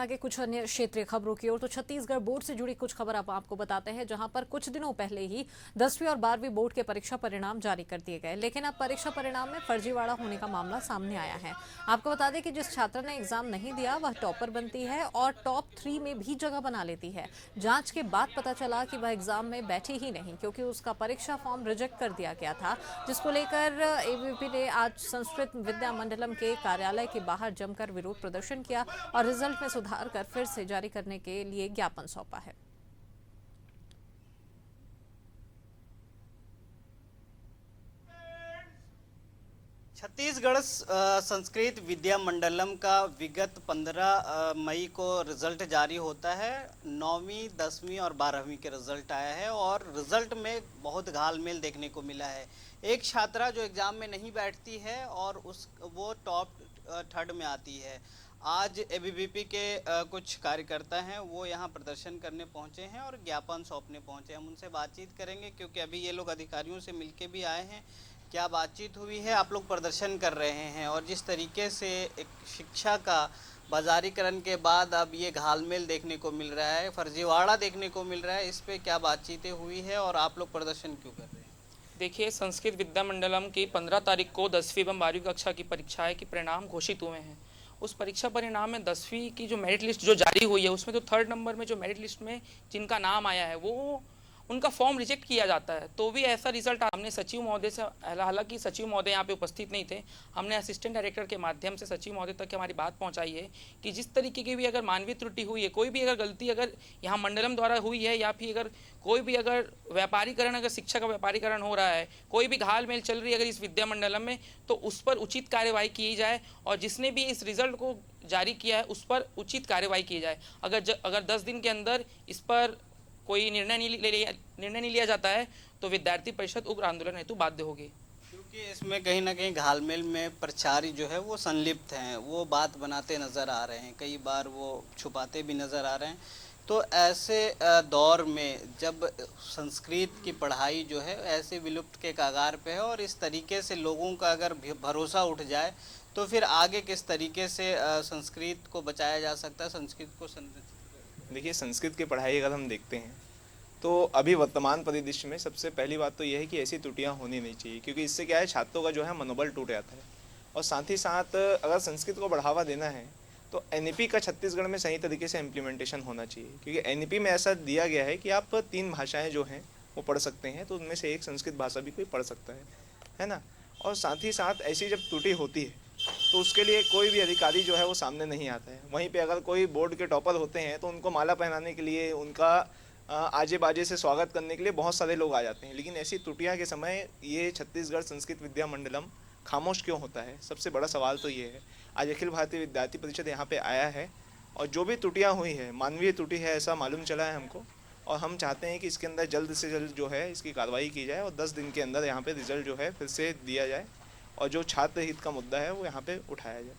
आगे कुछ अन्य क्षेत्रीय खबरों की ओर। तो छत्तीसगढ़ बोर्ड से जुड़ी कुछ खबर आप आपको बताते हैं, जहां पर कुछ दिनों पहले ही 10वीं और 12वीं बोर्ड के परीक्षा परिणाम जारी कर दिए गए, लेकिन अब परीक्षा परिणाम में फर्जीवाड़ा होने का मामला सामने आया है। आपको बता दें कि जिस छात्रा ने एग्जाम नहीं दिया वह टॉपर बनती है और टॉप 3 में भी जगह बना लेती है। जांच के बाद पता चला कि वह एग्जाम में बैठी ही नहीं, क्योंकि उसका परीक्षा फॉर्म रिजेक्ट कर दिया गया था, जिसको लेकर एबीवीपी ने आज संस्कृत विद्या मंडलम के कार्यालय के बाहर जमकर विरोध प्रदर्शन किया और रिजल्ट में सुधार कर फिर से जारी करने के लिए ज्ञापन सौंपा है। छत्तीसगढ़ संस्कृत विद्या मंडलम का विगत 15 मई को रिजल्ट जारी होता है। 9वीं 10वीं और 12वीं के रिजल्ट आया है और रिजल्ट में बहुत घालमेल देखने को मिला है। एक छात्रा जो एग्ज़ाम में नहीं बैठती है और वो टॉप थर्ड में आती है। आज एबीवीपी के कुछ कार्यकर्ता हैं, वो यहाँ प्रदर्शन करने पहुँचे हैं और ज्ञापन सौंपने पहुँचे। हम उनसे बातचीत करेंगे क्योंकि अभी ये लोग अधिकारियों से मिलके भी आए हैं। क्या बातचीत हुई है? आप लोग प्रदर्शन कर रहे हैं और जिस तरीके से एक शिक्षा का बाजारीकरण के बाद अब ये घालमेल देखने को मिल रहा है, फर्जीवाड़ा देखने को मिल रहा है, इस पे क्या बातचीतें हुई है और आप लोग प्रदर्शन क्यों कर रहे हैं? देखिए, संस्कृत विद्या मंडलम की 15 तारीख को 10वीं एवं 12वीं कक्षा की परीक्षाएं के परिणाम घोषित हुए हैं। उस परीक्षा परिणाम में 10वीं की जो मेरिट लिस्ट जो जारी हुई है, उसमें तो 3rd नंबर में जो मेरिट लिस्ट में जिनका नाम आया है वो उनका फॉर्म रिजेक्ट किया जाता है। तो भी ऐसा रिजल्ट हमने सचिव महोदय से, हालांकि सचिव महोदय यहाँ पे उपस्थित नहीं थे, हमने असिस्टेंट डायरेक्टर के माध्यम से सचिव महोदय तक हमारी बात पहुँचाई है कि जिस तरीके की भी अगर मानवीय त्रुटि हुई है, कोई भी अगर गलती अगर यहाँ मंडलम द्वारा हुई है या फिर अगर कोई भी अगर व्यापारीकरण, अगर शिक्षा का व्यापारीकरण हो रहा है, कोई भी घालमेल चल रही है अगर इस विद्या मंडलम में, तो उस पर उचित कार्यवाही की जाए और जिसने भी इस रिजल्ट को जारी किया है उस पर उचित कार्यवाही की जाए। अगर 10 दिन के अंदर इस पर कोई निर्णय नहीं लिया जाता है तो विद्यार्थी परिषद उग्र आंदोलन हेतु बाध्य होगी। क्योंकि इसमें कहीं ना कहीं घालमेल में प्राचार्य जो है वो संलिप्त हैं, वो बात बनाते नज़र आ रहे हैं, कई बार वो छुपाते भी नज़र आ रहे हैं। तो ऐसे दौर में जब संस्कृत की पढ़ाई जो है ऐसे विलुप्त के कगार पे है और इस तरीके से लोगों का अगर भरोसा उठ जाए तो फिर आगे किस तरीके से संस्कृत को बचाया जा सकता है, संस्कृत को संरक्षित? देखिए, संस्कृत की पढ़ाई अगर हम देखते हैं तो अभी वर्तमान परिदृश्य में सबसे पहली बात तो यह है कि ऐसी त्रुटियां होनी नहीं चाहिए, क्योंकि इससे क्या है, छात्रों का जो है मनोबल टूट जाता है। और साथ ही साथ अगर संस्कृत को बढ़ावा देना है तो एनईपी का छत्तीसगढ़ में सही तरीके से इम्प्लीमेंटेशन होना चाहिए, क्योंकि एनईपी में ऐसा दिया गया है कि आप 3 भाषाएँ जो हैं वो पढ़ सकते हैं, तो उनमें से एक संस्कृत भाषा भी कोई पढ़ सकता है ना। और साथ ही साथ ऐसी जब त्रुटि होती है तो उसके लिए कोई भी अधिकारी जो है वो सामने नहीं आता है। वहीं पे अगर कोई बोर्ड के टॉपर होते हैं तो उनको माला पहनाने के लिए, उनका आजे बाजे से स्वागत करने के लिए बहुत सारे लोग आ जाते हैं, लेकिन ऐसी त्रुटियां के समय ये छत्तीसगढ़ संस्कृत विद्या मंडलम खामोश क्यों होता है? सबसे बड़ा सवाल तो ये है। आज अखिल भारतीय विद्यार्थी परिषद यहाँ पे आया है और जो भी त्रुटियाँ हुई है मानवीय त्रुटि है ऐसा मालूम चला है हमको, और हम चाहते हैं कि इसके अंदर जल्द से जल्द जो है इसकी कार्रवाई की जाए और 10 दिन के अंदर यहाँ पे रिजल्ट जो है फिर से दिया जाए और जो छात्र हित का मुद्दा है वो यहाँ पे उठाया जाए।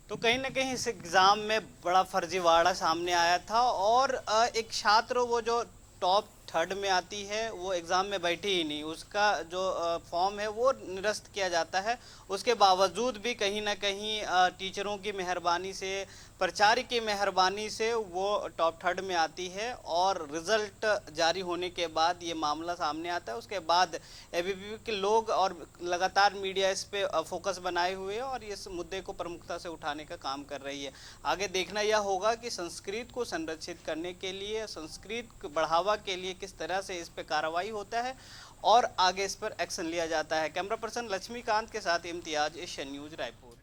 तो कहीं ना कहीं इस एग्ज़ाम में बड़ा फर्जीवाड़ा सामने आया था और एक छात्र वो जो टॉप 3rd में आती है वो एग्ज़ाम में बैठी ही नहीं, उसका जो फॉर्म है वो निरस्त किया जाता है। उसके बावजूद भी कहीं ना कहीं टीचरों की मेहरबानी से, प्राचार्य की मेहरबानी से वो टॉप 3rd में आती है और रिज़ल्ट जारी होने के बाद ये मामला सामने आता है। उसके बाद एबीवीपी के लोग और लगातार मीडिया इस पे फोकस बनाए हुए है और इस मुद्दे को प्रमुखता से उठाने का काम कर रही है। आगे देखना यह होगा कि संस्कृत को संरक्षित करने के लिए, संस्कृत बढ़ावा के लिए किस तरह से इस पे कार्रवाई होता है और आगे इस पर एक्शन लिया जाता है। कैमरा पर्सन लक्ष्मीकांत के साथ इम्तियाज, एशियन न्यूज़, रायपुर।